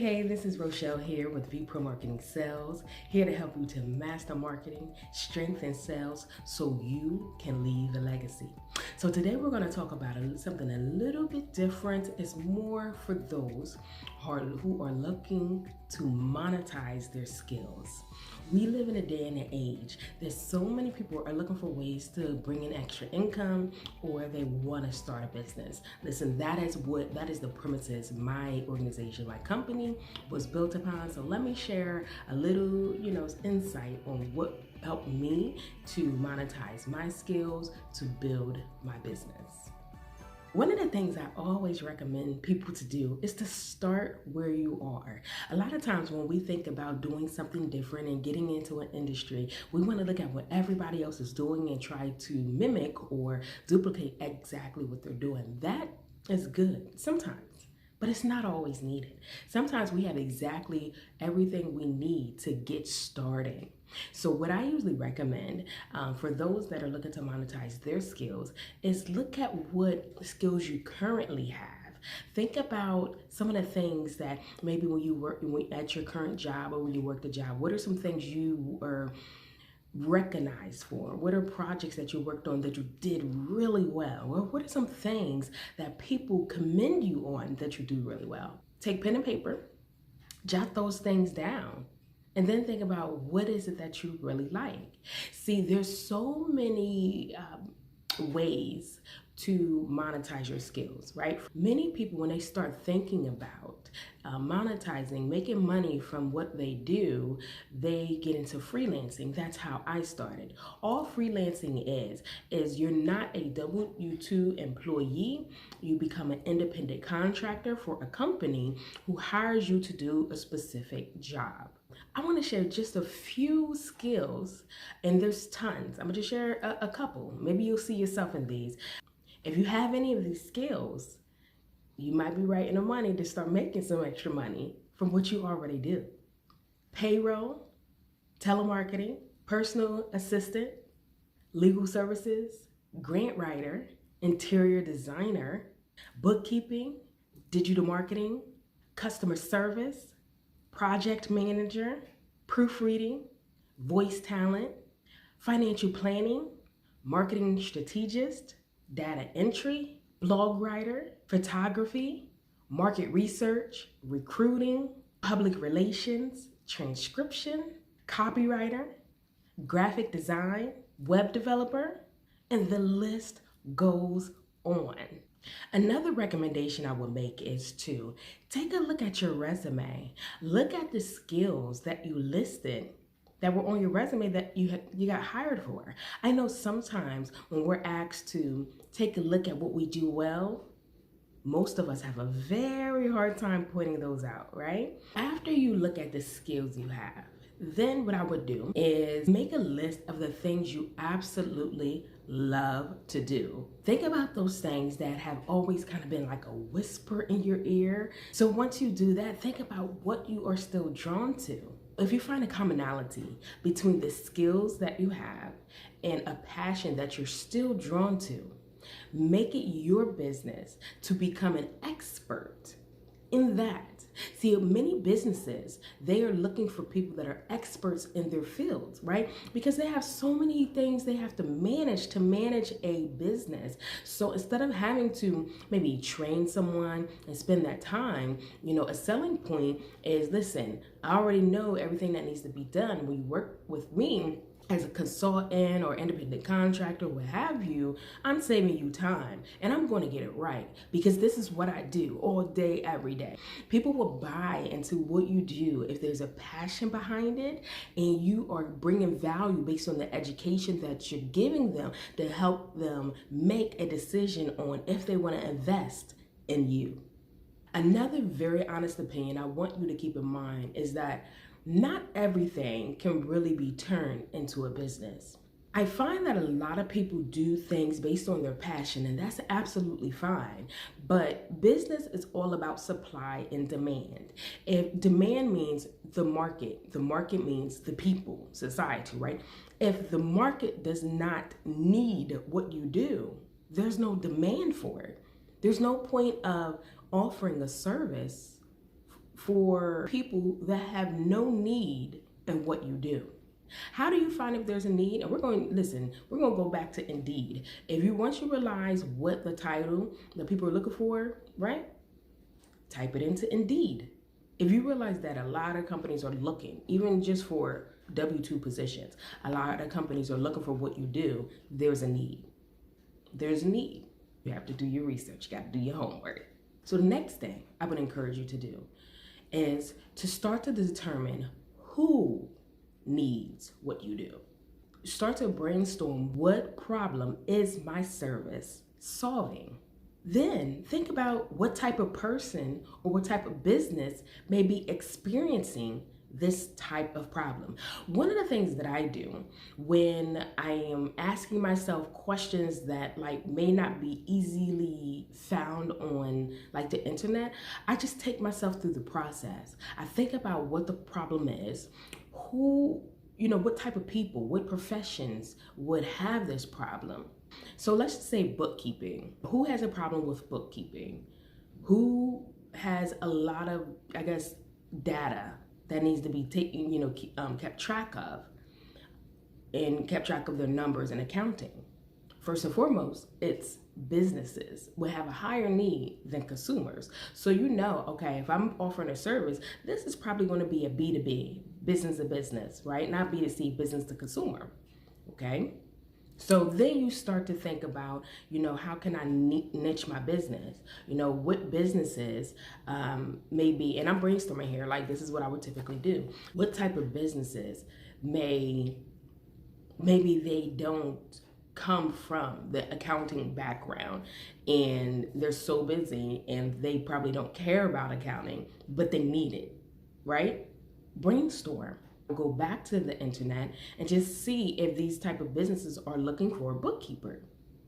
Hey, this is Rochelle here with VPro Marketing Sales, here to help you to master marketing, strengthen sales, so you can leave a legacy. So today we're going to talk about something a little bit different. It's more for those who are looking to monetize their skills. We live in a day and an age. There's so many people are looking for ways to bring in extra income, or they want to start a business. Listen, that is the premises my organization, my company was built upon. So let me share a little, insight on what helped me to monetize my skills to build my business. One of the things I always recommend people to do is to start where you are. A lot of times when we think about doing something different and getting into an industry, we want to look at what everybody else is doing and try to mimic or duplicate exactly what they're doing. That is good sometimes, but it's not always needed. Sometimes we have exactly everything we need to get started. So what I usually recommend for those that are looking to monetize their skills is look at what skills you currently have. Think about some of the things that maybe when you work at your current job or when you work the job, what are some things you are recognized for? What are projects that you worked on that you did really well? Or what are some things that people commend you on that you do really well? Take pen and paper, jot those things down, and then think about what is it that you really like. See, there's so many ways to monetize your skills, right? Many people, when they start thinking about monetizing, making money from what they do, they get into freelancing. That's how I started. All freelancing is you're not a W-2 employee. You become an independent contractor for a company who hires you to do a specific job. I want to share just a few skills, and there's tons. I'm going to share a couple. Maybe you'll see yourself in these. If you have any of these skills, you might be right in the money to start making some extra money from what you already do. Payroll, telemarketing, personal assistant, legal services, grant writer, interior designer, bookkeeping, digital marketing, customer service, project manager, proofreading, voice talent, financial planning, marketing strategist, data entry, blog writer, photography, market research, recruiting, public relations, transcription, copywriter, graphic design, web developer, and the list goes on. Another recommendation I would make is to take a look at your resume. Look at the skills that you listed that were on your resume that you got hired for. I know sometimes when we're asked to take a look at what we do well, most of us have a very hard time pointing those out, right? After you look at the skills you have, then what I would do is make a list of the things you absolutely love to do. Think about those things that have always kind of been like a whisper in your ear. So once you do that, think about what you are still drawn to. If you find a commonality between the skills that you have and a passion that you're still drawn to, make it your business to become an expert in that. See, many businesses, they are looking for people that are experts in their fields, right? Because they have so many things they have to manage a business. So instead of having to maybe train someone and spend that time, a selling point is, listen, I already know everything that needs to be done. When you work with me as a consultant or independent contractor, what have you, I'm saving you time and I'm going to get it right because this is what I do all day, every day. People will buy into what you do if there's a passion behind it and you are bringing value based on the education that you're giving them to help them make a decision on if they want to invest in you. Another very honest opinion I want you to keep in mind is that not everything can really be turned into a business. I find that a lot of people do things based on their passion, and that's absolutely fine. But business is all about supply and demand. If demand means the market means the people, society, right? If the market does not need what you do, there's no demand for it. There's no point of offering a service for people that have no need in what you do. How do you find if there's a need? And we're going to go back to Indeed. Once you realize what the title that people are looking for, right? Type it into Indeed. If you realize that a lot of companies are looking, even just for W-2 positions, a lot of companies are looking for what you do, there's a need. There's a need. You have to do your research. You got to do your homework. So the next thing I would encourage you to do is to start to determine who needs what you do. Start to brainstorm, what problem is my service solving? Then think about what type of person or what type of business may be experiencing this type of problem. One of the things that I do when I am asking myself questions that may not be easily found on the internet, I just take myself through the process. I think about what the problem is, what type of people, what professions would have this problem. So let's just say bookkeeping. Who has a problem with bookkeeping? Who has a lot of, data that needs to be kept track of and kept track of their numbers and accounting? First and foremost, it's businesses will have a higher need than consumers. So okay, if I'm offering a service, this is probably going to be a B2B, business to business, right? Not B2C, business to consumer, okay? So then you start to think about, how can I niche my business? What businesses maybe, and I'm brainstorming here, this is what I would typically do. What type of businesses maybe they don't come from the accounting background and they're so busy and they probably don't care about accounting, but they need it, right? Brainstorm. Go back to the internet and just see if these type of businesses are looking for a bookkeeper.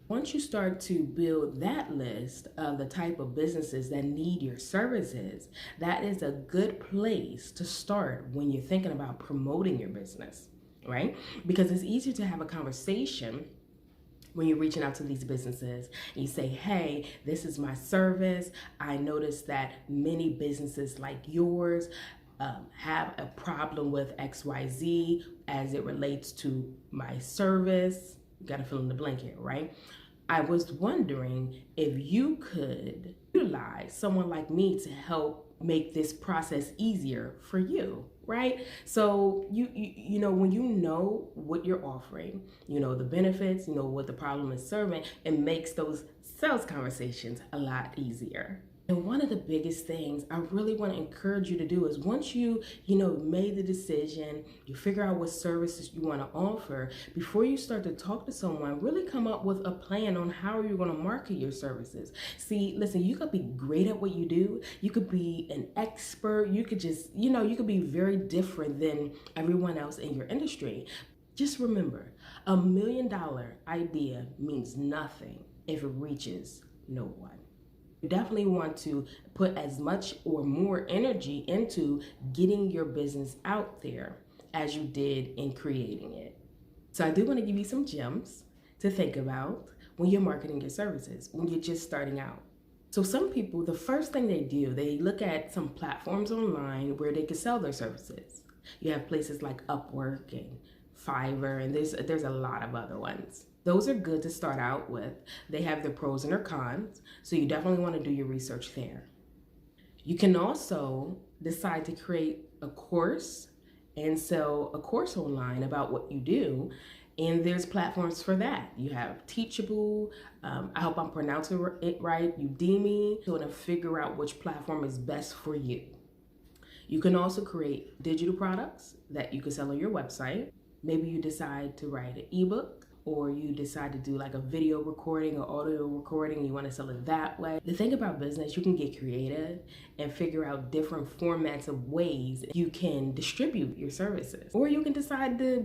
Once you start to build that list of the type of businesses that need your services, that is a good place to start when you're thinking about promoting your business, right? Because it's easier to have a conversation when you're reaching out to these businesses and you say, hey, this is my service. I noticed that many businesses like yours have a problem with XYZ as it relates to my service. You gotta fill in the blank here, right? I was wondering if you could utilize someone like me to help make this process easier for you, right? So when you know what you're offering, the benefits, what the problem is serving, it makes those sales conversations a lot easier. And one of the biggest things I really want to encourage you to do is once you made the decision, you figure out what services you want to offer, before you start to talk to someone, really come up with a plan on how you're going to market your services. See, listen, you could be great at what you do. You could be an expert. You could just, you could be very different than everyone else in your industry. Just remember, $1 million idea means nothing if it reaches no one. You definitely want to put as much or more energy into getting your business out there as you did in creating it. So I do want to give you some gems to think about when you're marketing your services, when you're just starting out. So some people, the first thing they do, they look at some platforms online where they can sell their services. You have places like Upwork and Fiverr, and there's a lot of other ones. Those are good to start out with. They have their pros and their cons, so you definitely want to do your research there. You can also decide to create a course and sell a course online about what you do, and there's platforms for that. You have Teachable, I hope I'm pronouncing it right, Udemy. You want to figure out which platform is best for you. You can also create digital products that you can sell on your website. Maybe you decide to write an ebook, or you decide to do a video recording or audio recording, and you want to sell it that way. The thing about business, you can get creative and figure out different formats of ways you can distribute your services. Or you can decide to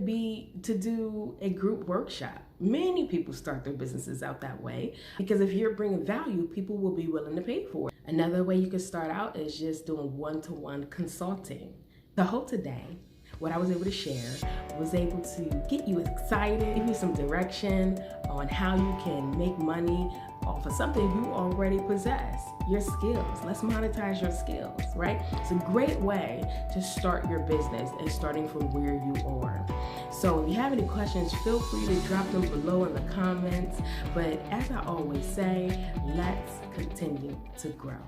do a group workshop. Many people start their businesses out that way because if you're bringing value, people will be willing to pay for it. Another way you can start out is just doing one-to-one consulting. So I hope today what I was able to share was able to get you excited, give you some direction on how you can make money off of something you already possess, your skills. Let's monetize your skills, right? It's a great way to start your business and starting from where you are. So if you have any questions, feel free to drop them below in the comments. But as I always say, let's continue to grow.